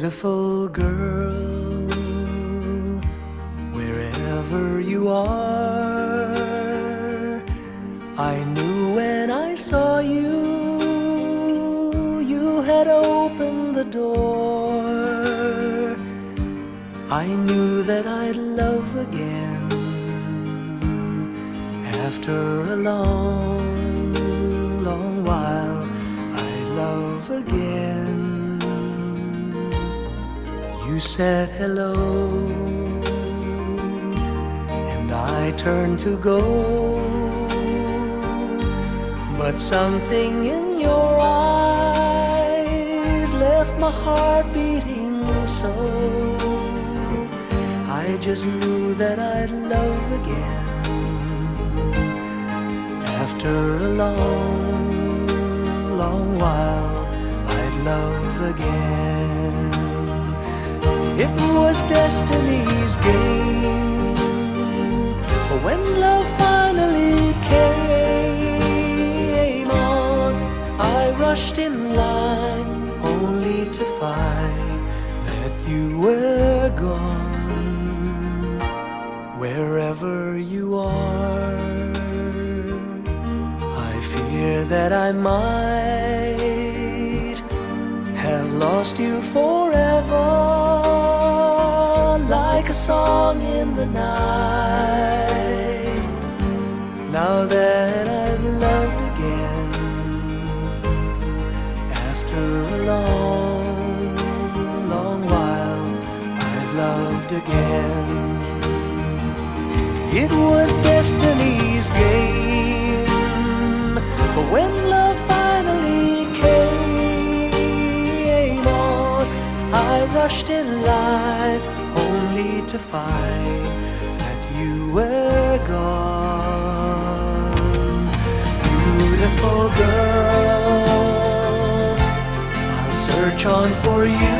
Beautiful girl, wherever you are, I knew when I saw you, you had opened the door. I knew that I'd love again after a long, long while. I'd love again. You said hello, and I turned to go, but something in your eyes left my heart beating so. I just knew that I'd love again after a long, long while. I'd love again. It was destiny's game, for when love finally came on, I rushed in line only to find that you were gone. Wherever you are, I fear that I might have lost you forever, like a song in the night. Now that I've loved again, after a long, long while, I've loved again. It was destiny's game, for when love finally came on, I rushed in line only to find that you were gone. Beautiful girl, I'll search on for you